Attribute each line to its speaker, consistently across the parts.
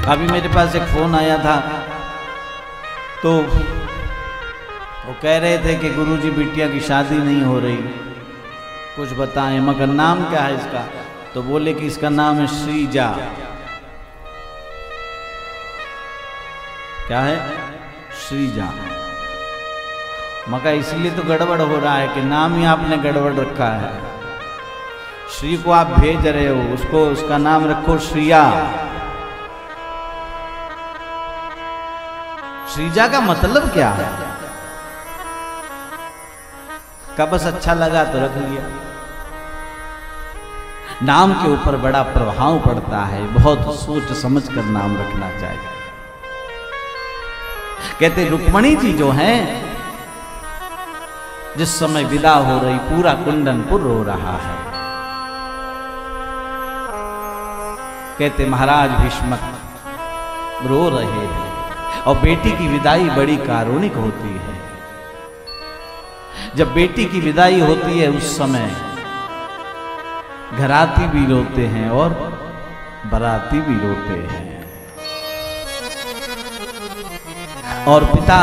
Speaker 1: अभी मेरे पास एक फ़ोन आया था, तो वो कह रहे थे कि गुरुजी बिटिया की शादी नहीं हो रही, कुछ बताएं, मगर नाम क्या है इसका? तो बोले कि इसका नाम है श्रीजा। क्या है? श्रीजा। मगर इसलिए तो गड़बड़ हो रहा है कि नाम ही आपने गड़बड़ रखा है। श्री को आप भेज रहे हो, उसको उसका नाम रखो श्रिया। श्रीजा का मतलब क्या है? का बस अच्छा लगा तो रख लिया। नाम के ऊपर बड़ा प्रभाव पड़ता है, बहुत सोच समझ कर नाम रखना चाहिए। कहते रुक्मणी जी जो हैं, जिस समय विदा हो रही पूरा कुंदनपुर रो रहा है। कहते महाराज भीष्मक रो रहे हैं और बेटी की विदाई बड़ी कारुणिक होती है। जब बेटी की विदाई होती है उस समय घराती भी रोते हैं और बराती भी रोते हैं। और पिता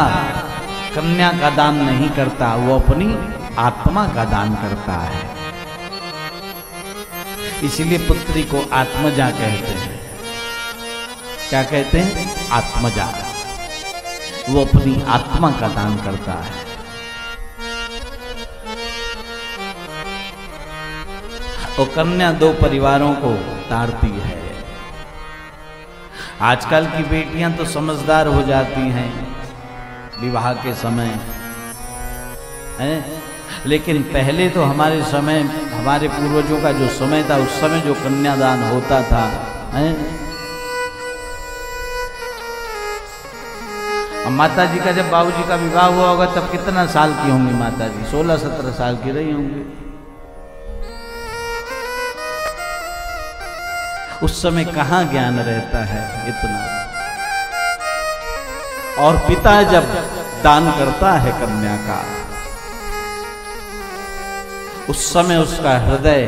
Speaker 1: कन्या का दान नहीं करता, वो अपनी आत्मा का दान करता है। इसीलिए पुत्री को आत्मजा कहते हैं। क्या कहते हैं? आत्मजा। वो अपनी आत्मा का दान करता है। और कन्या दो परिवारों को तारती है। आजकल की बेटियां तो समझदार हो जाती हैं विवाह के समय है, लेकिन पहले तो हमारे समय, हमारे पूर्वजों का जो समय था, उस समय जो कन्यादान होता था है। अब माता जी का जब बाबूजी का विवाह हुआ होगा तब कितना साल की होंगी माता जी? 16-17 साल की रही होंगी। उस समय कहाँ ज्ञान रहता है इतना। और पिता जब दान करता है कन्या का, उस समय उसका हृदय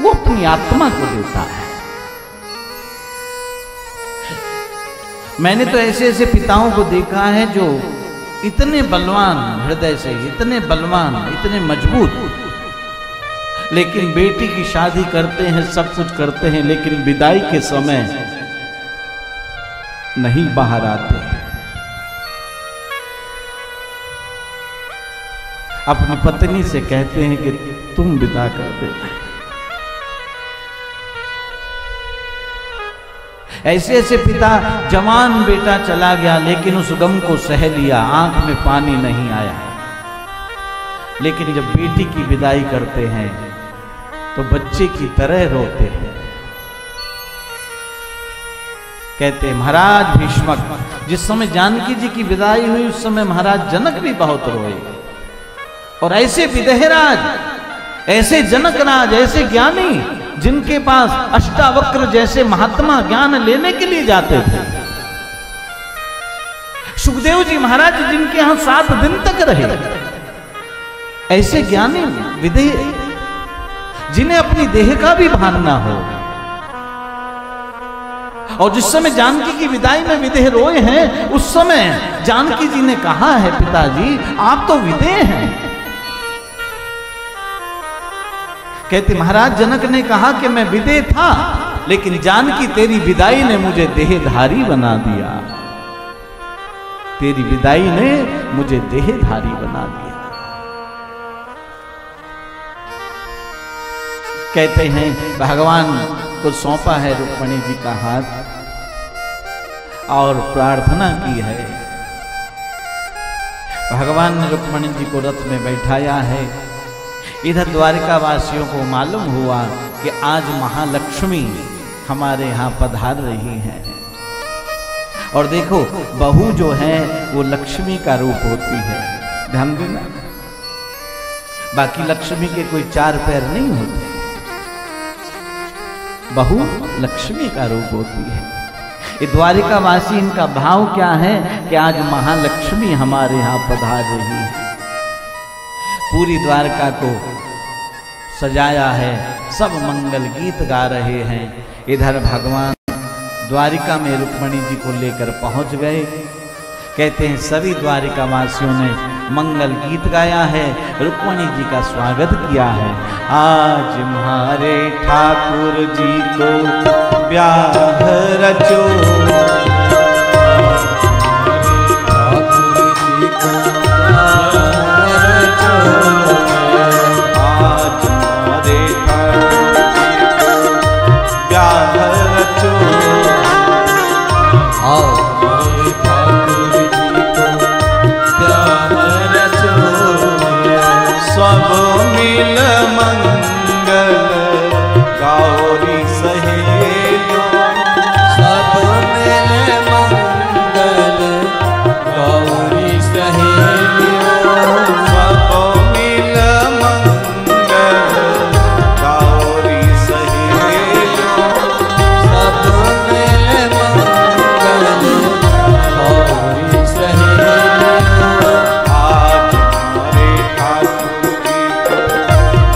Speaker 1: वो अपनी आत्मा को देता है। मैंने तो ऐसे ऐसे पिताओं को देखा है जो इतने बलवान हृदय से, इतने बलवान, इतने मजबूत, लेकिन बेटी की शादी करते हैं, सब कुछ करते हैं, लेकिन विदाई के समय नहीं बाहर आते। अपनी पत्नी से कहते हैं कि तुम विदा कर दे। ऐसे ऐसे पिता, जवान बेटा चला गया लेकिन उस गम को सह लिया, आंख में पानी नहीं आया। लेकिन जब बेटी की विदाई करते हैं तो बच्चे की तरह रोते हैं। कहते हैं महाराज भीष्मक, जिस समय जानकी जी की विदाई हुई उस समय महाराज जनक भी बहुत रोए। और ऐसे विदेहराज, ऐसे जनकराज, ऐसे ज्ञानी जिनके पास अष्टावक्र जैसे महात्मा ज्ञान लेने के लिए जाते थे। सुखदेव जी महाराज जिनके यहां 7 दिन तक रहे, ऐसे ज्ञानी विदेह जिन्हें अपनी देह का भी भान ना हो। और जिस समय जानकी की विदाई में विदेह रोए हैं, उस समय जानकी जी ने कहा है पिताजी आप तो विदेह हैं। कहते महाराज जनक ने कहा कि मैं विदेह था, लेकिन जानकी तेरी विदाई ने मुझे देहधारी बना दिया। तेरी विदाई ने मुझे देहधारी बना दिया। कहते हैं भगवान को सौंपा है रुक्मिणी जी का हाथ और प्रार्थना की है। भगवान ने रुक्मिणी जी को रथ में बैठाया है। इधर द्वारिका वासियों को मालूम हुआ कि आज महालक्ष्मी हमारे यहाँ पधार रही हैं। और देखो बहू जो है वो लक्ष्मी का रूप होती है, ध्यान देना। बाकी लक्ष्मी के कोई 4 पैर नहीं होते, बहू लक्ष्मी का रूप होती है। ये द्वारिका वासी, इनका भाव क्या है कि आज महालक्ष्मी हमारे यहाँ पधार रही है। पूरी द्वारका को सजाया है, सब मंगल गीत गा रहे हैं। इधर भगवान द्वारिका में रुक्मणी जी को लेकर पहुंच गए। कहते हैं सभी द्वारिका वासियों ने मंगल गीत गाया है, रुक्मणी जी का स्वागत किया है। आज हमारे ठाकुर जी को ब्याह रचो,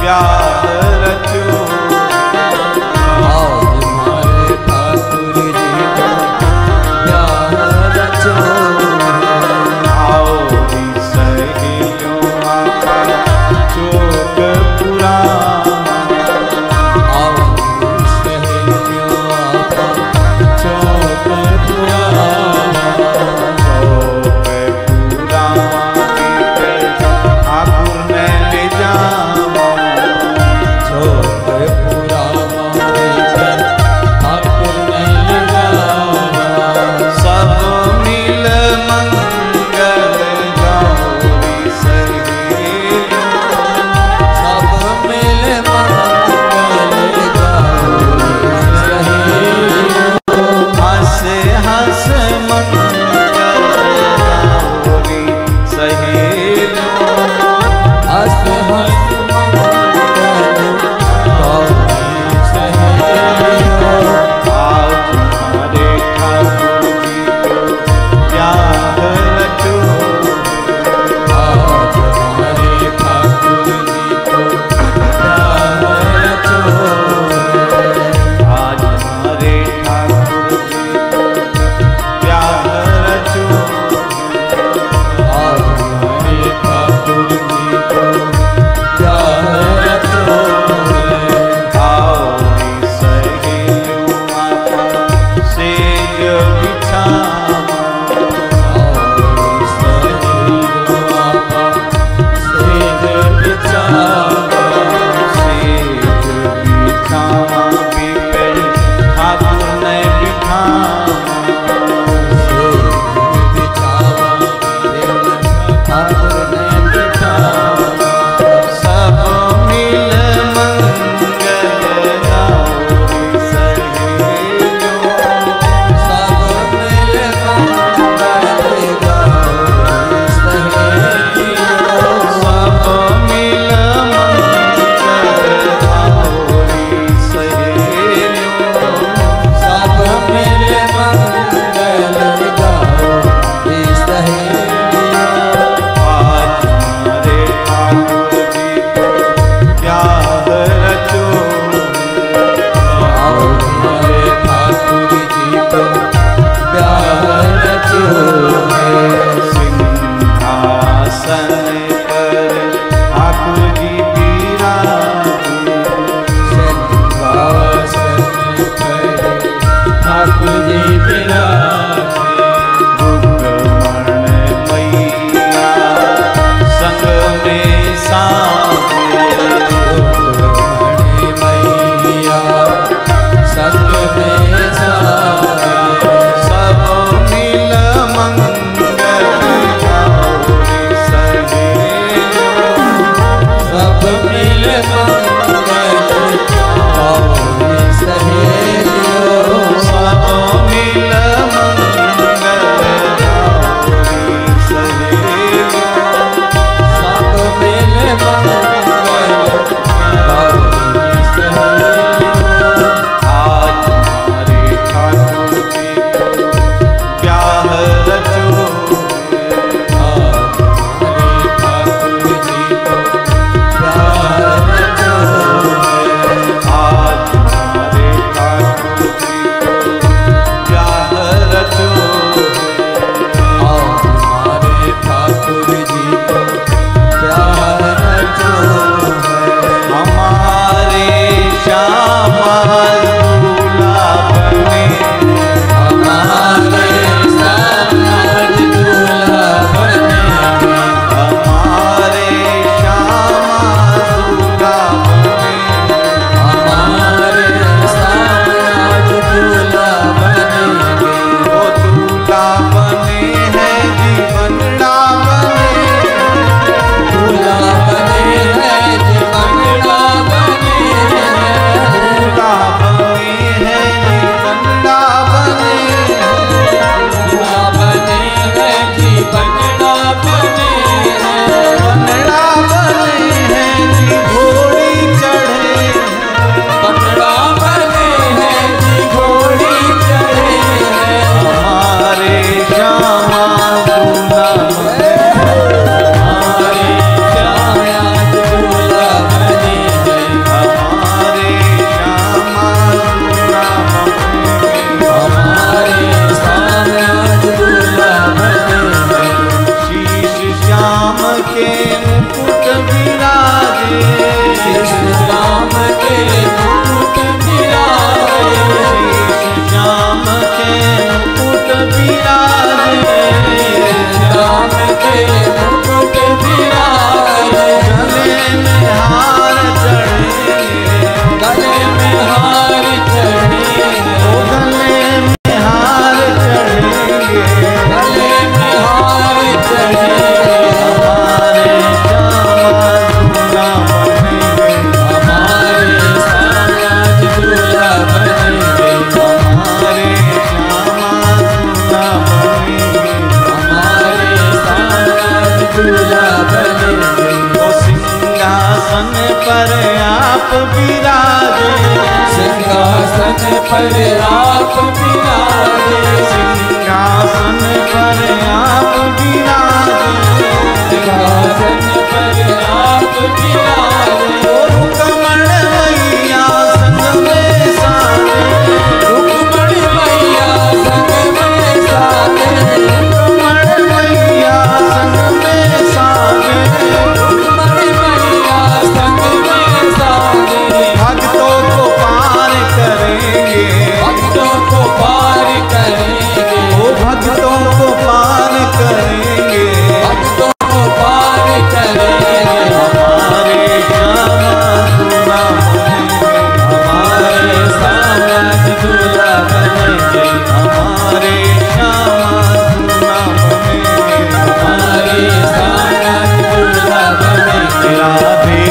Speaker 2: Yeah.
Speaker 1: पर आप विराजे,
Speaker 2: सिंहासन पर आप विराजे,
Speaker 1: सिंहासन पर आप विराजे,
Speaker 2: सिंहासन पर आप विराजे।
Speaker 1: रुक्मण मैया संग में साजे,
Speaker 2: रुक्मण मैया संग में साजे,
Speaker 1: रुक्मण मैया संग में साजे,
Speaker 2: रुक्मण मैया संग में साजे।
Speaker 1: भक्तों को पार करेंगे,
Speaker 2: भक्तों को पार करेंगे,
Speaker 1: वो भक्तों को पार करेंगे,
Speaker 2: भक्तों को पार करेंगे।
Speaker 1: हमारे श्यामा दूल्हा बनेंगे,
Speaker 2: हमारे सामने दूल्हा बनेंगे,
Speaker 1: हमारे श्यामा दूल्हा बनेंगे,
Speaker 2: हमारे सामने दूल्हा बनेंगे।
Speaker 1: राधे राधे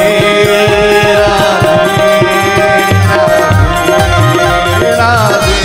Speaker 1: राधे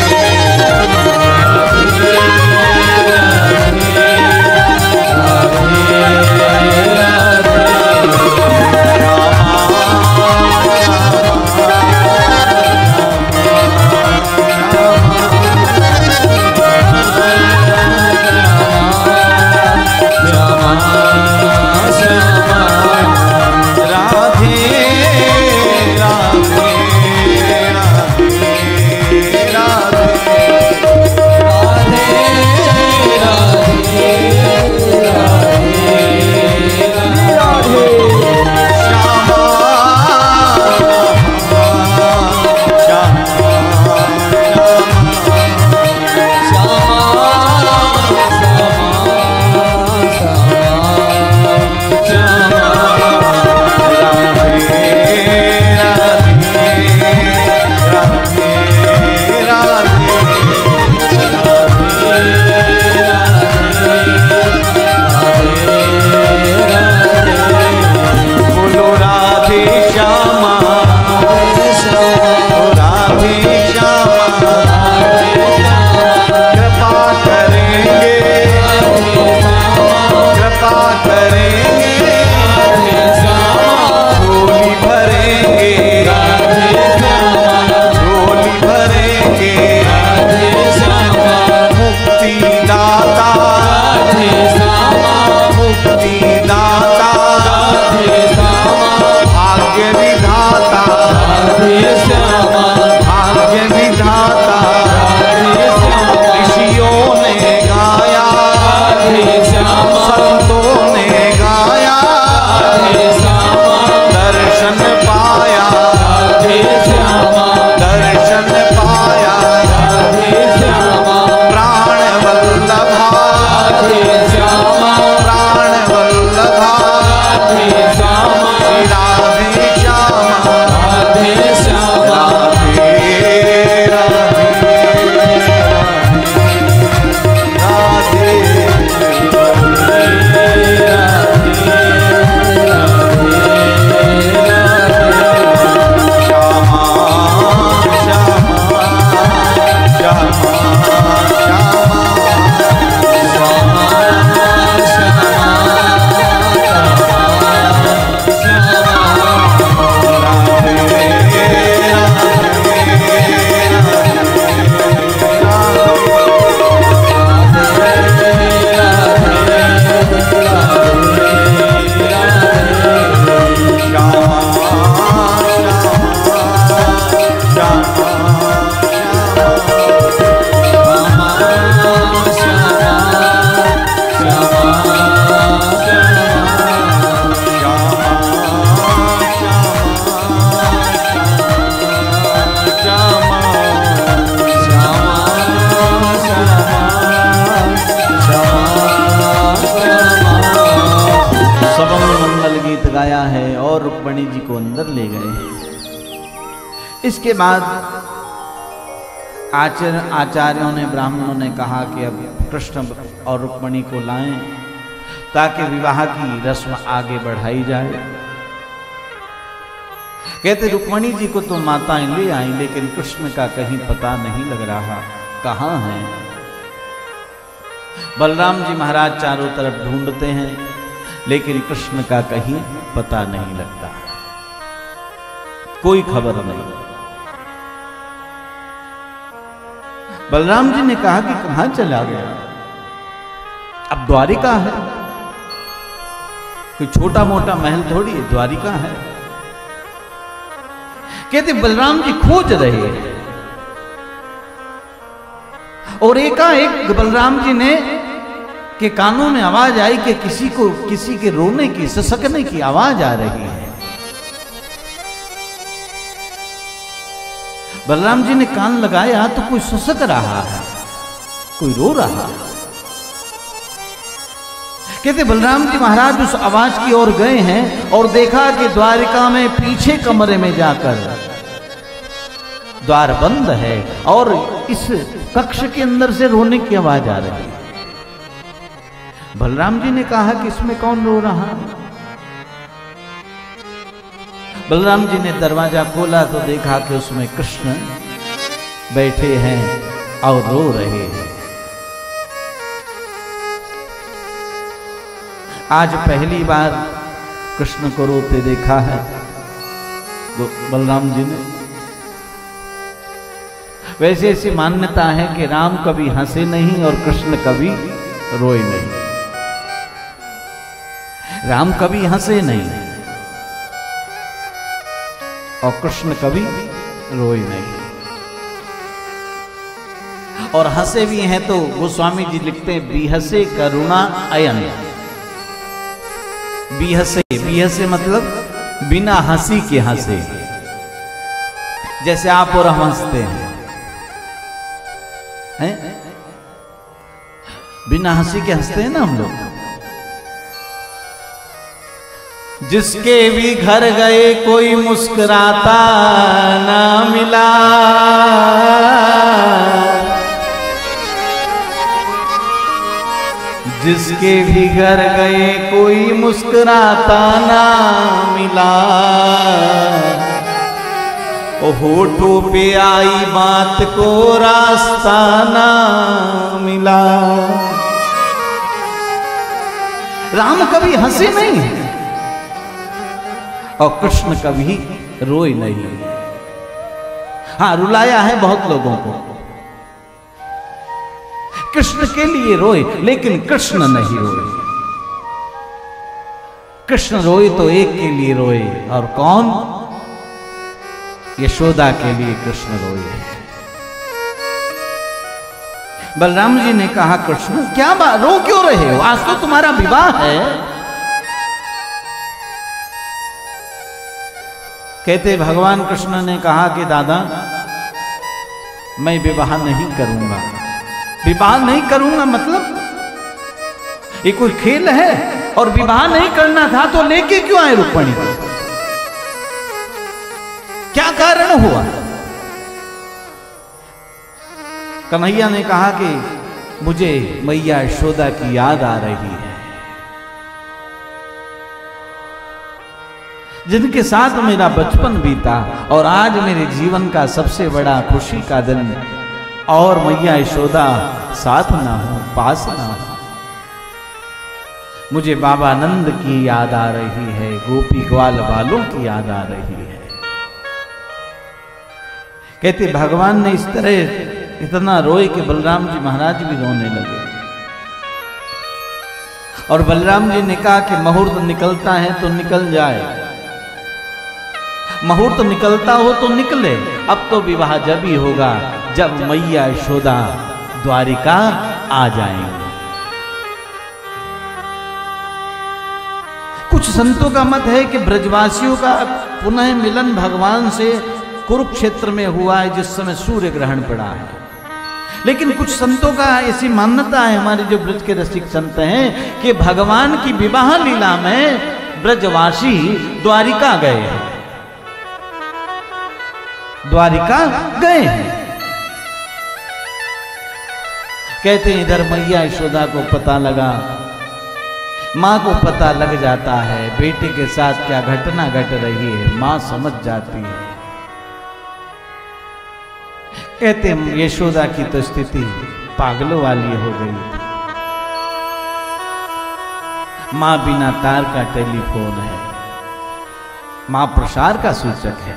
Speaker 1: गाया है और रुक्मिणी जी को अंदर ले गए। इसके बाद आचार्यों ने ब्राह्मणों ने कहा कि अब कृष्ण और रुक्मिणी को लाएं ताकि विवाह की रस्म आगे बढ़ाई जाए। कहते रुक्मिणी जी को तो माताएं ले आई, लेकिन कृष्ण का कहीं पता नहीं लग रहा, कहाँ है। बलराम जी महाराज चारों तरफ ढूंढते हैं, लेकिन कृष्ण का कहीं पता नहीं लगता। कोई खबर नहीं। बलराम जी ने कहा कि कहां चला गया? अब द्वारिका है, कोई छोटा मोटा महल थोड़ी है, द्वारिका है। कहते बलराम जी खोज रहे हैं और एकाएक बलराम जी ने के कानों में आवाज आई कि किसी के रोने की, ससकने की आवाज आ रही है। बलराम जी ने कान लगाया तो कोई ससक रहा है, कोई रो रहा है। कहते बलराम जी महाराज उस आवाज की ओर गए हैं और देखा कि द्वारिका में पीछे कमरे में जाकर द्वार बंद है और इस कक्ष के अंदर से रोने की आवाज आ रही है। बलराम जी ने कहा कि इसमें कौन रो रहा है? बलराम जी ने दरवाजा खोला तो देखा कि उसमें कृष्ण बैठे हैं और रो रहे हैं। आज पहली बार कृष्ण को रोते देखा है तो बलराम जी ने। वैसे ऐसी मान्यता है कि राम कभी हंसे नहीं और कृष्ण कभी रोए नहीं। राम कभी हंसे नहीं और कृष्ण कभी रोए नहीं। और हंसे भी हैं तो गोस्वामी जी लिखते हैं बिहसे करुणा अयन। बिहसे मतलब बिना हंसी के हंसे, जैसे आप और हम हंसते हैं? बिना हंसी के हंसते हैं ना हम लोग। जिसके भी घर गए कोई मुस्कुराता ना मिला, जिसके भी घर गए कोई मुस्कुराता ना मिला, होठों पे आई बात को रास्ता ना मिला। राम कभी हंसे नहीं और कृष्ण कभी रोए नहीं। हाँ, रुलाया है बहुत लोगों को, कृष्ण के लिए रोए, लेकिन कृष्ण नहीं रोए। कृष्ण रोए तो एक के लिए रोए, और कौन? यशोदा के लिए कृष्ण रोए। बलराम जी ने कहा कृष्ण क्या बात, रो क्यों रहे हो? आज तो तुम्हारा विवाह है। कहते भगवान कृष्ण ने कहा कि दादा मैं विवाह नहीं करूंगा। विवाह नहीं करूंगा मतलब ये कोई खेल है? और विवाह नहीं करना था तो लेके क्यों आए रुक्मिणी को? क्या कारण हुआ? कन्हैया ने कहा कि मुझे मैया यशोदा की याद आ रही है, जिनके साथ मेरा बचपन बीता, और आज मेरे जीवन का सबसे बड़ा खुशी का दिन, और मैया यशोदा साथ ना हो, पास ना हो। मुझे बाबा नंद की याद आ रही है, गोपी ग्वाल वालों की याद आ रही है। कहते भगवान ने इस तरह इतना रोए कि बलराम जी महाराज भी रोने लगे। और बलराम जी ने कहा कि मुहूर्त निकलता है तो निकल जाए, मुहूर्त निकलता हो तो निकले। अब तो विवाह जब ही होगा जब मैया यशोदा द्वारिका आ जाएंगे। कुछ संतों का मत है कि ब्रजवासियों का पुनः मिलन भगवान से कुरुक्षेत्र में हुआ है, जिस समय सूर्य ग्रहण पड़ा है। लेकिन कुछ संतों का ऐसी मान्यता है, हमारे जो ब्रज के रसिक संत हैं, कि भगवान की विवाह लीला में ब्रजवासी द्वारिका गए हैं, द्वारिका गए हैं। कहते हैं इधर मैया यशोदा को पता लगा, माँ को पता लग जाता है बेटे के साथ क्या घटना घट रही है, माँ समझ जाती है। कहते हैं यशोदा की तो स्थिति पागलों वाली हो गई। माँ बिना तार का टेलीफोन है, माँ प्रसार का सूचक है।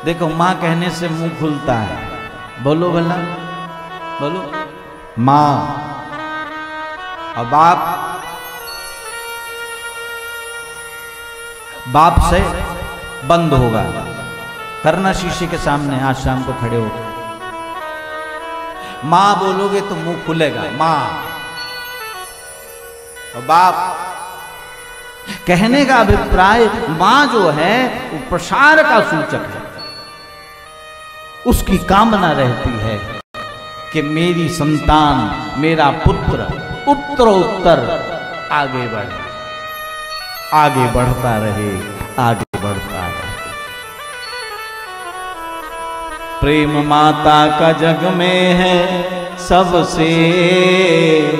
Speaker 1: देखो माँ कहने से मुंह खुलता है, बोलो बोला, बोलो माँ। और बाप से बंद होगा, करना शीशे के सामने आज शाम को खड़े हो। माँ बोलोगे तो मुंह खुलेगा, माँ। और बाप कहने का अभिप्राय, मां जो है वो प्रसार का सूचक है। उसकी कामना रहती है कि मेरी संतान, मेरा पुत्र उत्तरोत्तर आगे बढ़े, आगे बढ़ता रहे, आगे बढ़ता रहे। प्रेम माता का जग में है सबसे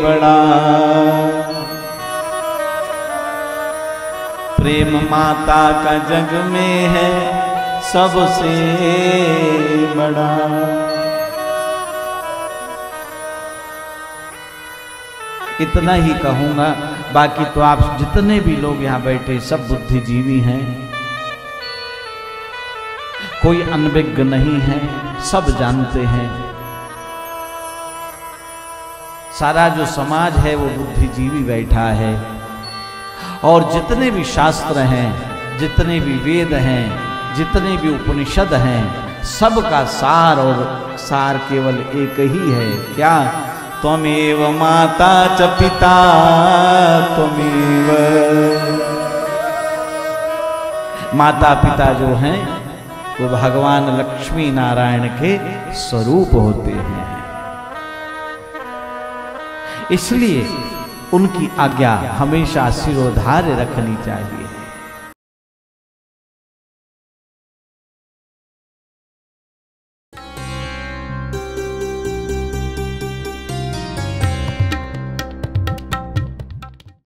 Speaker 1: बड़ा, प्रेम माता का जग में है सबसे बड़ा। इतना ही कहूंगा, बाकी तो आप जितने भी लोग यहाँ बैठे सब बुद्धिजीवी हैं, कोई अनभिज्ञ नहीं है, सब जानते हैं। सारा जो समाज है वो बुद्धिजीवी बैठा है, और जितने भी शास्त्र हैं, जितने भी वेद हैं, जितने भी उपनिषद हैं, सबका सार और सार केवल एक ही है, क्या? त्वमेव माता च पिता त्वमेव। माता पिता जो हैं वो भगवान लक्ष्मी नारायण के स्वरूप होते हैं। इसलिए उनकी आज्ञा हमेशा सिरोधार्य रखनी चाहिए।